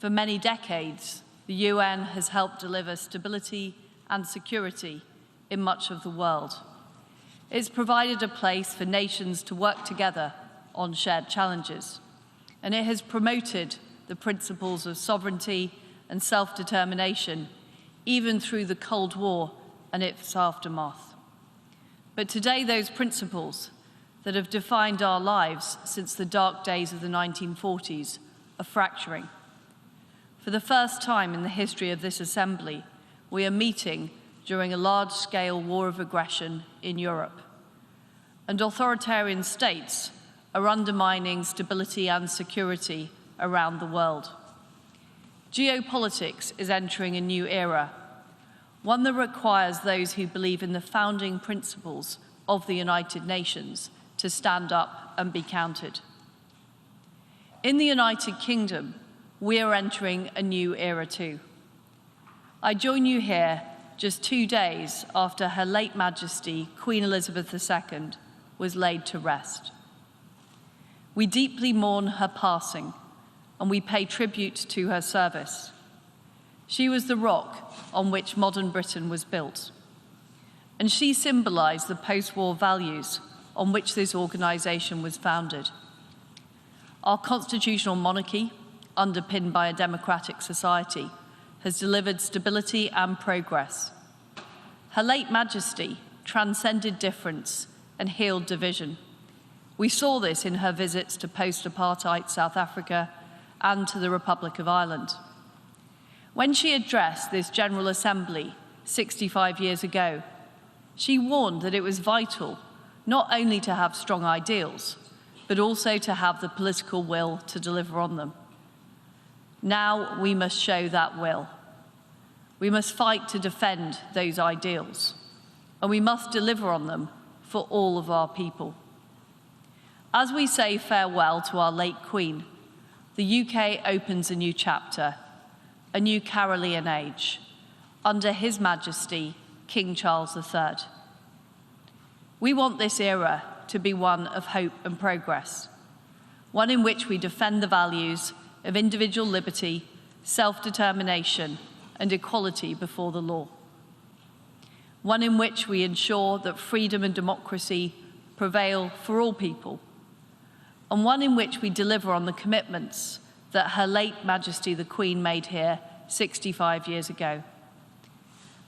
For many decades, the UN has helped deliver stability and security in much of the world. It's provided a place for nations to work together on shared challenges, and it has promoted the principles of sovereignty and self-determination, even through the Cold War and its aftermath. But today, those principles that have defined our lives since the dark days of the 1940s are fracturing. For the first time in the history of this Assembly, we are meeting during a large-scale war of aggression in Europe. And authoritarian states are undermining stability and security around the world. Geopolitics is entering a new era, one that requires those who believe in the founding principles of the United Nations to stand up and be counted. In the United Kingdom, we are entering a new era too. I join you here just 2 days after Her late Majesty, Queen Elizabeth II, was laid to rest. We deeply mourn her passing, and we pay tribute to her service. She was the rock on which modern Britain was built, and she symbolized the post-war values on which this organization was founded. Our constitutional monarchy, underpinned by a democratic society, has delivered stability and progress. Her late Majesty transcended difference and healed division. We saw this in her visits to post-apartheid South Africa and to the Republic of Ireland. When she addressed this General Assembly 65 years ago, she warned that it was vital not only to have strong ideals, but also to have the political will to deliver on them. Now we must show that will. We must fight to defend those ideals, and we must deliver on them for all of our people. As we say farewell to our late Queen, the UK opens a new chapter, a new Carolean age, under His Majesty, King Charles III. We want this era to be one of hope and progress, one in which we defend the values of individual liberty, self-determination, and equality before the law. One in which we ensure that freedom and democracy prevail for all people, and one in which we deliver on the commitments that Her late Majesty the Queen made here 65 years ago.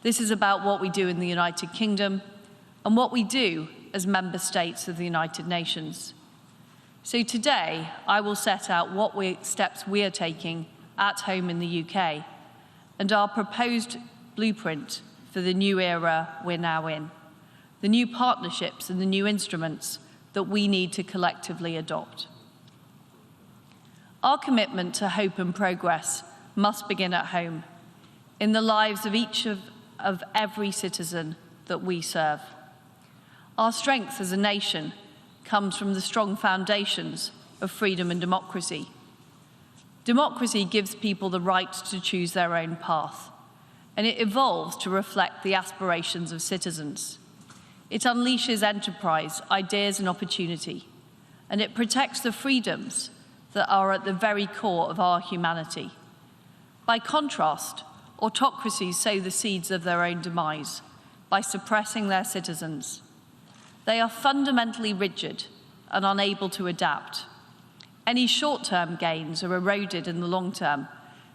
This is about what we do in the United Kingdom and what we do as member states of the United Nations. So today, I will set out what steps we are taking at home in the UK and our proposed blueprint for the new era we're now in, the new partnerships and the new instruments that we need to collectively adopt. Our commitment to hope and progress must begin at home, in the lives of each of every citizen that we serve. Our strength as a nation comes from the strong foundations of freedom and democracy. Democracy gives people the right to choose their own path, and it evolves to reflect the aspirations of citizens. It unleashes enterprise, ideas, and opportunity, and it protects the freedoms that are at the very core of our humanity. By contrast, autocracies sow the seeds of their own demise by suppressing their citizens. They are fundamentally rigid and unable to adapt. Any short-term gains are eroded in the long term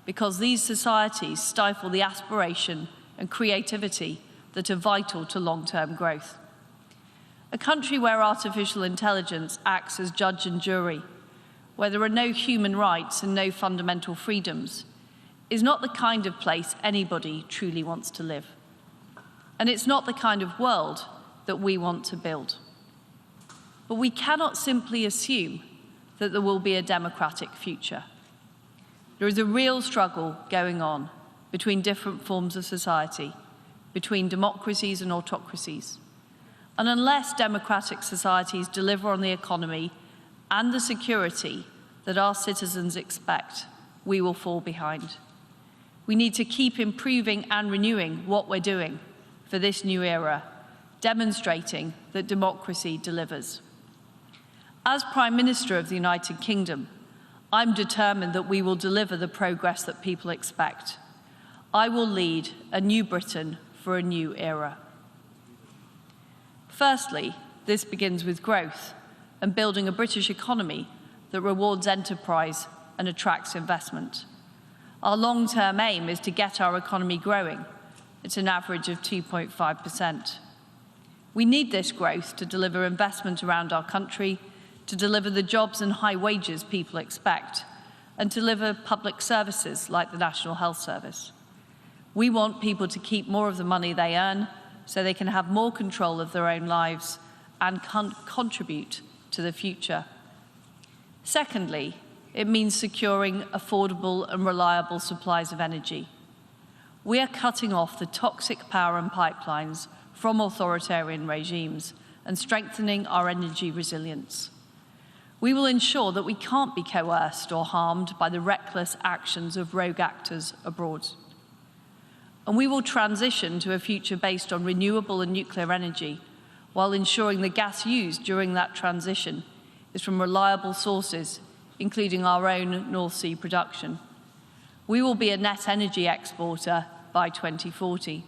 because these societies stifle the aspiration and creativity that are vital to long-term growth. A country where artificial intelligence acts as judge and jury, where there are no human rights and no fundamental freedoms, is not the kind of place anybody truly wants to live. And it's not the kind of world that we want to build. But we cannot simply assume that there will be a democratic future. There is a real struggle going on between different forms of society, between democracies and autocracies. And unless democratic societies deliver on the economy and the security that our citizens expect, we will fall behind. We need to keep improving and renewing what we're doing for this new era, demonstrating that democracy delivers. As Prime Minister of the United Kingdom, I'm determined that we will deliver the progress that people expect. I will lead a new Britain for a new era. Firstly, this begins with growth and building a British economy that rewards enterprise and attracts investment. Our long-term aim is to get our economy growing at an average of 2.5%. We need this growth to deliver investment around our country, to deliver the jobs and high wages people expect, and to deliver public services like the National Health Service. We want people to keep more of the money they earn so they can have more control of their own lives and contribute to the future. Secondly, it means securing affordable and reliable supplies of energy. We are cutting off the toxic power and pipelines from authoritarian regimes and strengthening our energy resilience. We will ensure that we can't be coerced or harmed by the reckless actions of rogue actors abroad. And we will transition to a future based on renewable and nuclear energy, while ensuring the gas used during that transition is from reliable sources, including our own North Sea production. We will be a net energy exporter by 2040.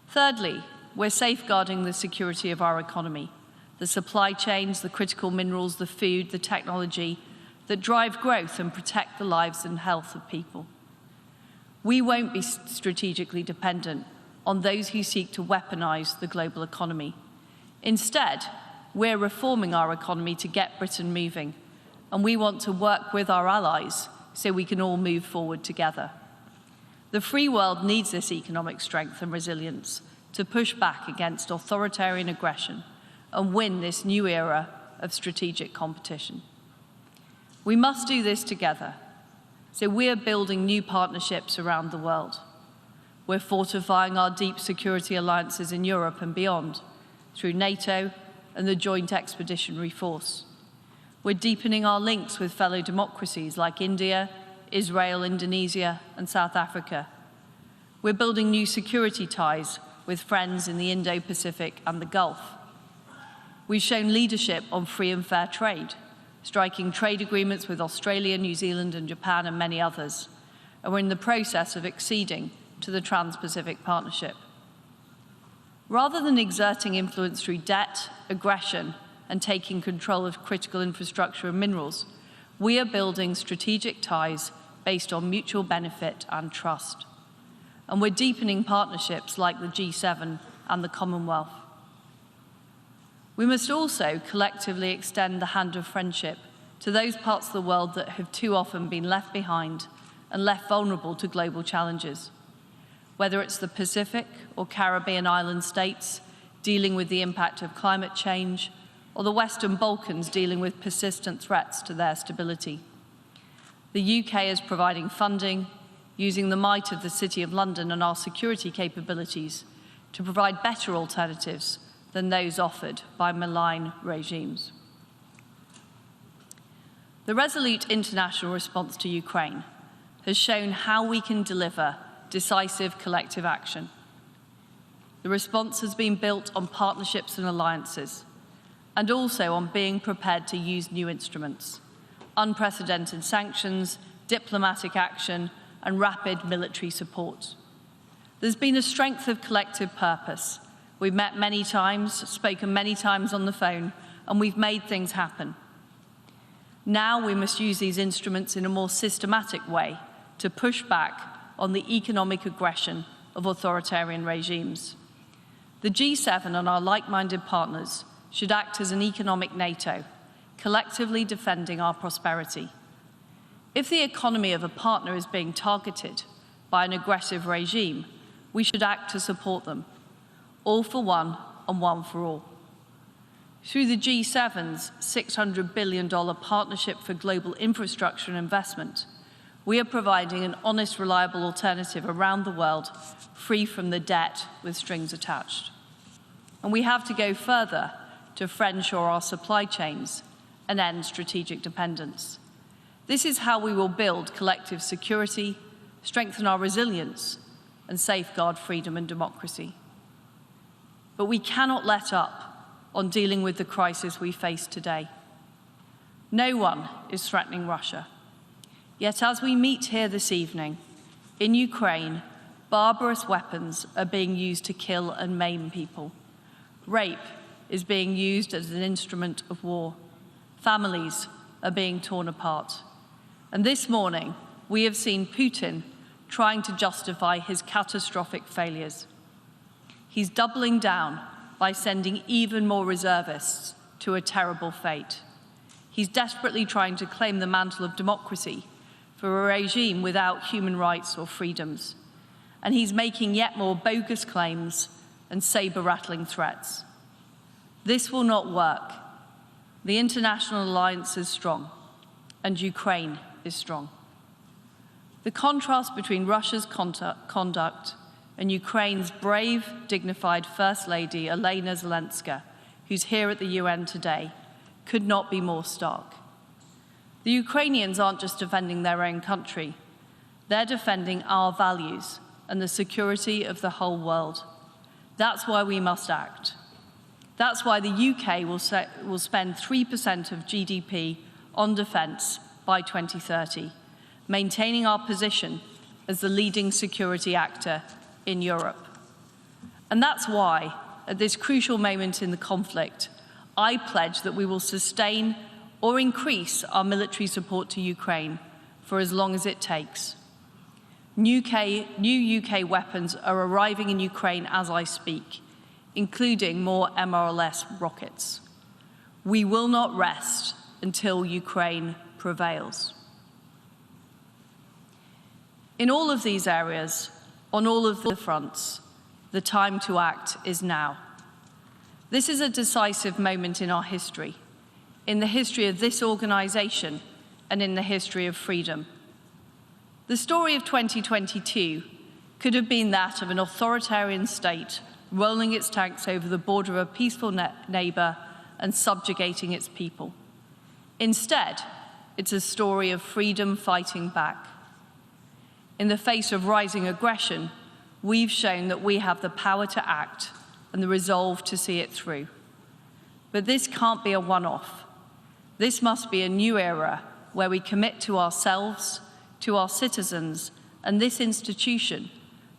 Thirdly, we're safeguarding the security of our economy, the supply chains, the critical minerals, the food, the technology that drive growth and protect the lives and health of people. We won't be strategically dependent on those who seek to weaponize the global economy. Instead, we're reforming our economy to get Britain moving, and we want to work with our allies so we can all move forward together. The free world needs this economic strength and resilience to push back against authoritarian aggression and win this new era of strategic competition. We must do this together. So we're building new partnerships around the world. We're fortifying our deep security alliances in Europe and beyond through NATO and the Joint Expeditionary Force. We're deepening our links with fellow democracies like India, Israel, Indonesia, and South Africa. We're building new security ties with friends in the Indo-Pacific and the Gulf. We've shown leadership on free and fair trade, striking trade agreements with Australia, New Zealand, and Japan, and many others. And we're in the process of acceding to the Trans-Pacific Partnership. Rather than exerting influence through debt, aggression, and taking control of critical infrastructure and minerals, we are building strategic ties based on mutual benefit and trust. And we're deepening partnerships like the G7 and the Commonwealth. We must also collectively extend the hand of friendship to those parts of the world that have too often been left behind and left vulnerable to global challenges. Whether it's the Pacific or Caribbean island states dealing with the impact of climate change, or the Western Balkans dealing with persistent threats to their stability. The UK is providing funding, using the might of the City of London and our security capabilities to provide better alternatives than those offered by malign regimes. The resolute international response to Ukraine has shown how we can deliver decisive collective action. The response has been built on partnerships and alliances, and also on being prepared to use new instruments, unprecedented sanctions, diplomatic action, and rapid military support. There's been a strength of collective purpose. We've met many times, spoken many times on the phone, and we've made things happen. Now we must use these instruments in a more systematic way to push back on the economic aggression of authoritarian regimes. The G7 and our like-minded partners should act as an economic NATO, collectively defending our prosperity. If the economy of a partner is being targeted by an aggressive regime, we should act to support them. All for one and one for all. Through the G7's $600 billion Partnership for Global Infrastructure and Investment, we are providing an honest, reliable alternative around the world, free from the debt with strings attached. And we have to go further to friendshore our supply chains and end strategic dependence. This is how we will build collective security, strengthen our resilience, and safeguard freedom and democracy. But we cannot let up on dealing with the crisis we face today. No one is threatening Russia. Yet as we meet here this evening, in Ukraine, barbarous weapons are being used to kill and maim people. Rape is being used as an instrument of war. Families are being torn apart. And this morning, we have seen Putin trying to justify his catastrophic failures. He's doubling down by sending even more reservists to a terrible fate. He's desperately trying to claim the mantle of democracy for a regime without human rights or freedoms. And he's making yet more bogus claims and saber-rattling threats. This will not work. The international alliance is strong, and Ukraine is strong. The contrast between Russia's conduct and Ukraine's brave, dignified First Lady, Elena Zelenska, who's here at the UN today, could not be more stark. The Ukrainians aren't just defending their own country, they're defending our values and the security of the whole world. That's why we must act. That's why the UK will spend 3% of GDP on defence by 2030, maintaining our position as the leading security actor in Europe. And that's why, at this crucial moment in the conflict, I pledge that we will sustain or increase our military support to Ukraine for as long as it takes. New UK weapons are arriving in Ukraine as I speak, including more MRLS rockets. We will not rest until Ukraine prevails. In all of these areas, on all of the fronts, the time to act is now. This is a decisive moment in our history, in the history of this organisation and in the history of freedom. The story of 2022 could have been that of an authoritarian state rolling its tanks over the border of a peaceful neighbour and subjugating its people. Instead, it's a story of freedom fighting back. In the face of rising aggression, we've shown that we have the power to act and the resolve to see it through. But this can't be a one-off. This must be a new era where we commit to ourselves, to our citizens, and this institution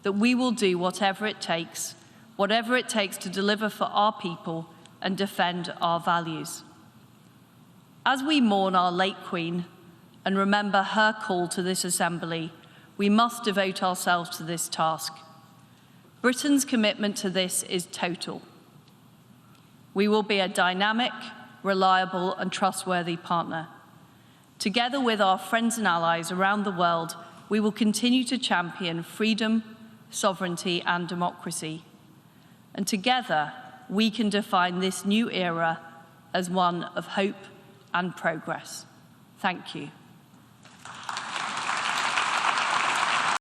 that we will do whatever it takes to deliver for our people and defend our values. As we mourn our late Queen and remember her call to this assembly, we must devote ourselves to this task. Britain's commitment to this is total. We will be a dynamic, reliable, and trustworthy partner. Together with our friends and allies around the world, we will continue to champion freedom, sovereignty, and democracy. And together, we can define this new era as one of hope and progress. Thank you.